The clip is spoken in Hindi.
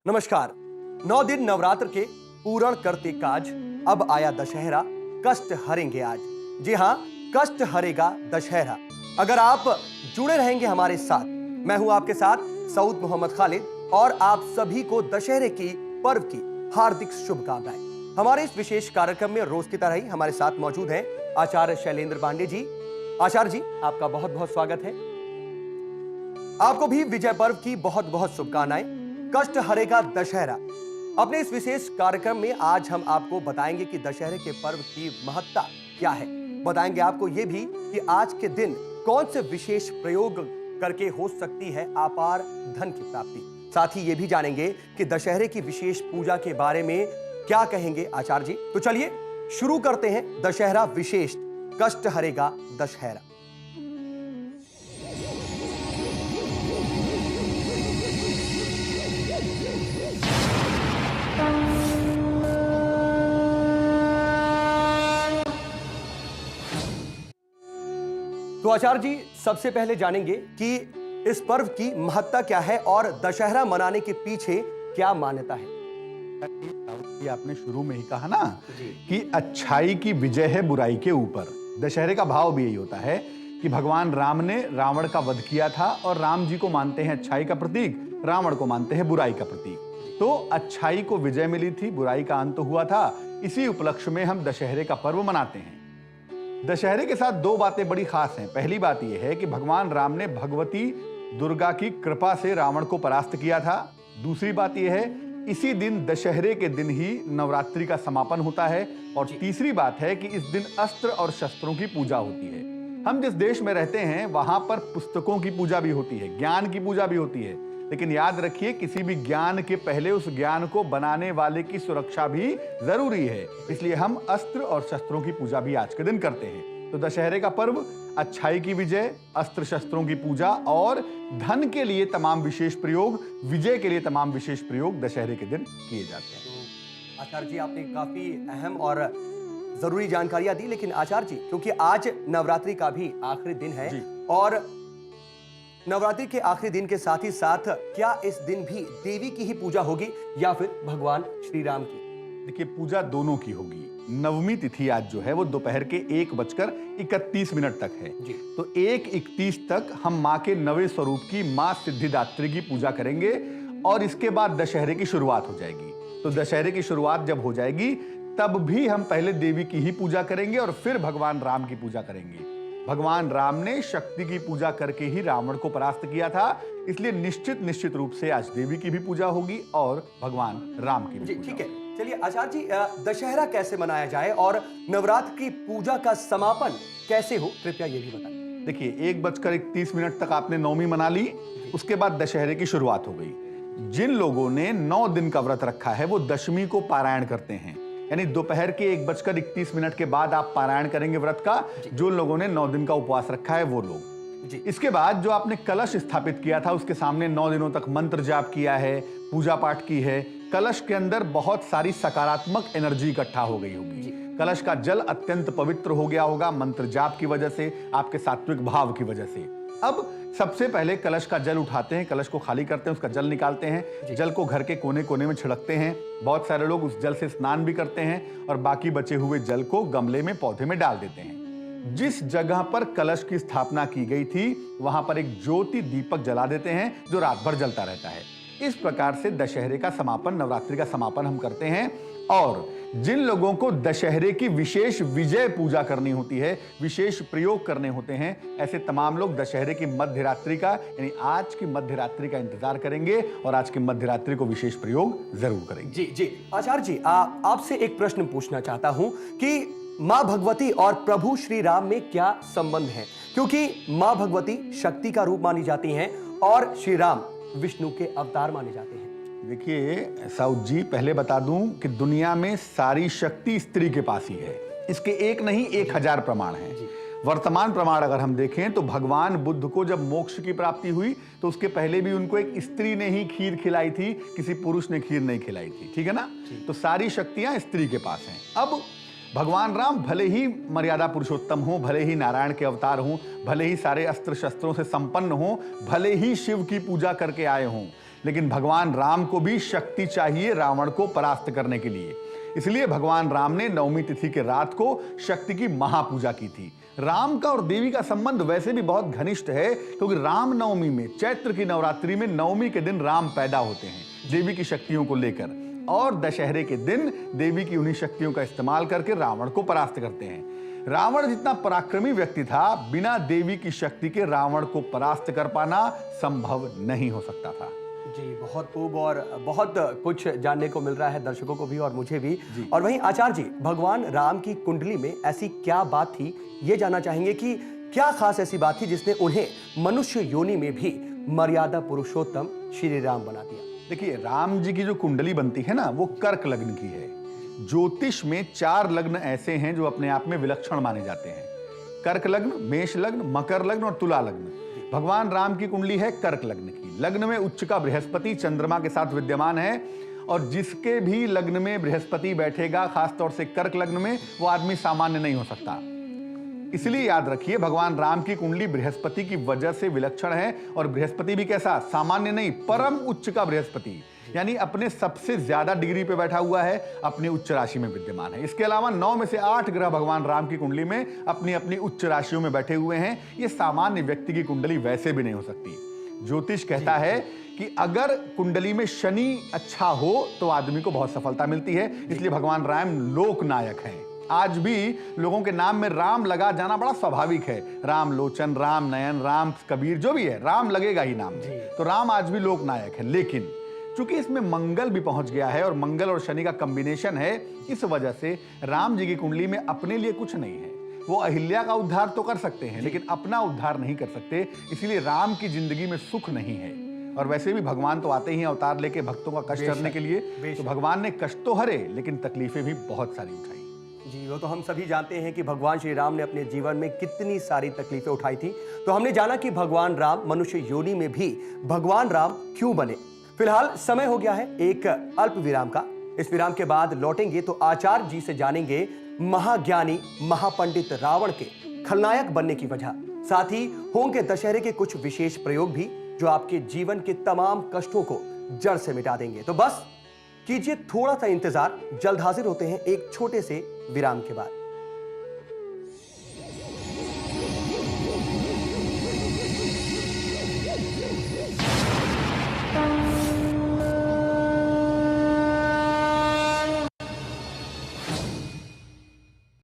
नमस्कार। 9 दिन नवरात्र के पूर्ण करते काज, अब आया दशहरा, कष्ट हरेंगे आज। जी हां, कष्ट हरेगा दशहरा। अगर आप जुड़े रहेंगे हमारे साथ, मैं हूं आपके साथ सऊद मोहम्मद खालिद और आप सभी को दशहरे की पर्व की हार्दिक शुभकामनाएं। हमारे इस विशेष कार्यक्रम में रोज की तरह ही हमारे साथ मौजूद हैं आचार्य शैलेंद्र पांडे जी। आचार्य जी, आपका बहुत बहुत स्वागत है। आपको भी विजय पर्व की बहुत बहुत शुभकामनाएं। कष्ट हरेगा दशहरा। अपने इस विशेष कार्यक्रम में आज हम आपको बताएंगे कि दशहरे के पर्व की महत्ता क्या है। बताएंगे आपको यह भी कि आज के दिन कौन से विशेष प्रयोग करके हो सकती है अपार धन की प्राप्ति। साथ ही ये भी जानेंगे कि दशहरे की विशेष पूजा के बारे में क्या कहेंगे आचार्य जी। तो चलिए शुरू करते हैं दशहरा विशेष कष्ट हरेगा दशहरा। तो आचार्य जी, सबसे पहले जानेंगे कि इस पर्व की महत्ता क्या है और दशहरा मनाने के पीछे क्या मान्यता है। ये आपने शुरू में ही कहा ना कि अच्छाई की विजय है बुराई के ऊपर। दशहरे का भाव भी यही होता है कि भगवान राम ने रावण का वध किया था और राम जी को मानते हैं अच्छाई का प्रतीक, रावण को मानते हैं बुराई का प्रतीक। तो अच्छाई को विजय मिली थी, बुराई का अंत हुआ था। इसी उपलक्ष्य में हम दशहरे का पर्व मनाते हैं। दशहरे के साथ दो बातें बड़ी खास हैं। पहली बात यह है कि भगवान राम ने भगवती दुर्गा की कृपा से रावण को परास्त किया था। दूसरी बात यह है, इसी दिन दशहरे के दिन ही नवरात्रि का समापन होता है। और तीसरी बात है कि इस दिन अस्त्र और शस्त्रों की पूजा होती है। हम जिस देश में रहते हैं वहां पर पुस्तकों की पूजा भी होती है, ज्ञान की पूजा भी होती है, लेकिन याद रखिए किसी भी ज्ञान के पहले उस ज्ञान को बनाने वाले की सुरक्षा भी जरूरी है। इसलिए हम अस्त्र और शस्त्रों की पूजा भी आज के दिन करते हैं। तो दशहरे का पर्व अच्छाई की विजय, अस्त्र शस्त्रों की पूजा और धन के लिए तमाम विशेष प्रयोग, विजय के लिए तमाम विशेष प्रयोग दशहरे के दिन किए जाते हैं। तो आचार्य जी, आपने काफी अहम और जरूरी जानकारियां दी। लेकिन आचार्य जी, क्योंकि आज नवरात्रि का भी आखिरी दिन है और नवरात्रि के आखिरी दिन के साथ ही साथ क्या इस दिन भी देवी की ही पूजा होगी या फिर भगवान श्री राम की? देखिए, पूजा दोनों की होगी। नवमी तिथि आज जो है वो दोपहर के 1:31 तक है जी। तो 1:31 तक हम माँ के नवे स्वरूप की माँ सिद्धिदात्री की पूजा करेंगे और इसके बाद दशहरे की शुरुआत हो जाएगी। तो दशहरे की शुरुआत जब हो जाएगी तब भी हम पहले देवी की ही पूजा करेंगे और फिर भगवान राम की पूजा करेंगे। भगवान राम ने शक्ति की पूजा करके ही रावण को परास्त किया था, इसलिए निश्चित रूप से आज देवी की भी पूजा होगी और भगवान राम की भी। ठीक है, चलिए आचार्य जी, दशहरा कैसे मनाया जाए और नवरात्र की पूजा का समापन कैसे हो, कृपया ये भी बताएं। देखिए, 1:31 तक आपने नवमी मना ली, उसके बाद दशहरे की शुरुआत हो गई। जिन लोगों ने 9 दिन का व्रत रखा है वो दशमी को पारायण करते हैं, यानी दोपहर के 1:31 के बाद आप पारायण करेंगे व्रत का। जो लोगों ने 9 दिन का उपवास रखा है वो लोग जी। इसके बाद जो आपने कलश स्थापित किया था उसके सामने 9 दिनों तक मंत्र जाप किया है, पूजा पाठ की है, कलश के अंदर बहुत सारी सकारात्मक एनर्जी इकट्ठा हो गई होगी। कलश का जल अत्यंत पवित्र हो गया होगा मंत्र जाप की वजह से, आपके सात्विक भाव की वजह से। अब सबसे पहले कलश का जल उठाते हैं, कलश को खाली करते हैं, उसका जल निकालते हैं, जल को घर के कोने कोने में छिड़कते हैं। बहुत सारे लोग उस जल से स्नान भी करते हैं और बाकी बचे हुए जल को गमले में, पौधे में डाल देते हैं। जिस जगह पर कलश की स्थापना की गई थी वहां पर एक ज्योति दीपक जला देते हैं जो रात भर जलता रहता है। इस प्रकार से दशहरे का समापन, नवरात्रि का समापन हम करते हैं। और जिन लोगों को दशहरे की विशेष विजय पूजा करनी होती है, विशेष प्रयोग करने होते हैं, ऐसे तमाम लोग दशहरे की मध्य रात्रि का, यानी आज की मध्य रात्रि का इंतजार करेंगे और आज की मध्य रात्रि को विशेष प्रयोग जरूर करेंगे। जी जी। आचार्य जी, आपसे एक प्रश्न पूछना चाहता हूं कि माँ भगवती और प्रभु श्री राम में क्या संबंध है, क्योंकि माँ भगवती शक्ति का रूप मानी जाती हैं और श्री राम विष्णु के अवतार माने जाते हैं। देखिए साउद जी, पहले बता दूं कि दुनिया में सारी शक्ति स्त्री के पास ही है। इसके एक नहीं 1000 प्रमाण हैं। वर्तमान प्रमाण अगर हम देखें तो भगवान बुद्ध को जब मोक्ष की प्राप्ति हुई तो उसके पहले भी उनको एक स्त्री ने ही खीर खिलाई थी, किसी पुरुष ने खीर नहीं खिलाई थी। ठीक है ना? तो सारी शक्तियां स्त्री के पास हैं। अब भगवान राम भले ही मर्यादा पुरुषोत्तम हो, भले ही नारायण के अवतार हों, भले ही सारे अस्त्र शस्त्रों से संपन्न हों, भले ही शिव की पूजा करके आए हों, लेकिन भगवान राम को भी शक्ति चाहिए रावण को परास्त करने के लिए। इसलिए भगवान राम ने नवमी तिथि के रात को शक्ति की महापूजा की थी। राम का और देवी का संबंध वैसे भी बहुत घनिष्ठ है, क्योंकि राम नवमी में, चैत्र की नवरात्रि में नवमी के दिन राम पैदा होते हैं देवी की शक्तियों को लेकर, और दशहरे के दिन देवी की उन्हीं शक्तियों का इस्तेमाल करके रावण को परास्त करते हैं। रावण जितना पराक्रमी व्यक्ति था, बिना देवी की शक्ति के रावण को परास्त कर पाना संभव नहीं हो सकता था। जी, बहुत खूब और बहुत कुछ जानने को मिल रहा है दर्शकों को भी और मुझे भी। और वहीं आचार्य जी, भगवान राम की कुंडली में ऐसी क्या बात थी, ये जानना चाहेंगे कि क्या खास ऐसी बात थी जिसने उन्हें मनुष्य योनि में भी मर्यादा पुरुषोत्तम श्री राम बना दिया। देखिए, राम जी की जो कुंडली बनती है ना, वो कर्क लग्न की है। ज्योतिष में 4 लग्न ऐसे हैं जो अपने आप में विलक्षण माने जाते हैं: कर्क लग्न, मेष लग्न, मकर लग्न और तुला लग्न। भगवान राम की कुंडली है कर्क लग्न की। लग्न में उच्च का बृहस्पति चंद्रमा के साथ विद्यमान है, और जिसके भी लग्न में बृहस्पति बैठेगा, खासतौर से कर्क लग्न में, वो आदमी सामान्य नहीं हो सकता। इसलिए याद रखिए, भगवान राम की कुंडली बृहस्पति की वजह से विलक्षण है। और बृहस्पति भी कैसा? सामान्य नहीं, परम उच्च का बृहस्पति, यानी अपने सबसे ज्यादा डिग्री पे बैठा हुआ है, अपनी उच्च राशि में विद्यमान है। इसके अलावा 9 में से 8 ग्रह भगवान राम की कुंडली में अपनी अपनी उच्च राशियों में बैठे हुए हैं। ये सामान्य व्यक्ति की कुंडली वैसे भी नहीं हो सकती। ज्योतिष कहता है कि अगर कुंडली में शनि अच्छा हो तो आदमी को बहुत सफलता मिलती है। इसलिए भगवान राम लोकनायक हैं। आज भी लोगों के नाम में राम लगा जाना बड़ा स्वाभाविक है। राम लोचन, राम नयन, राम कबीर, जो भी है, राम लगेगा ही नाम में। तो राम आज भी लोकनायक है। लेकिन चूंकि इसमें मंगल भी पहुंच गया है और मंगल और शनि का कॉम्बिनेशन है, इस वजह से राम जी की कुंडली में अपने लिए कुछ नहीं है। वो अहिल्या का उद्धार तो कर सकते हैं, लेकिन अपना उद्धार नहीं कर सकते। इसलिए राम की जिंदगी में सुख नहीं है। और वैसे भी भगवान तो आते ही हैं अवतार लेके भक्तों का कष्ट हरने के लिए। तो भगवान ने कष्ट तो हरे, लेकिन तकलीफें भी बहुत सारी उठाई। जी, वो तो हम सभी जानते हैं कि भगवान श्री राम ने अपने जीवन में कितनी सारी तकलीफें उठाई थी। तो हमने जाना कि भगवान राम मनुष्य योनि में भी भगवान राम क्यों बने। फिलहाल समय हो गया है एक अल्प विराम का। इस विराम के बाद लौटेंगे तो आचार्य जी से जानेंगे महाज्ञानी महापंडित रावण के खलनायक बनने की वजह, साथ ही होंगे दशहरे के कुछ विशेष प्रयोग भी जो आपके जीवन के तमाम कष्टों को जड़ से मिटा देंगे। तो बस कीजिए थोड़ा सा इंतजार, जल्द हाजिर होते हैं एक छोटे से विराम के बाद।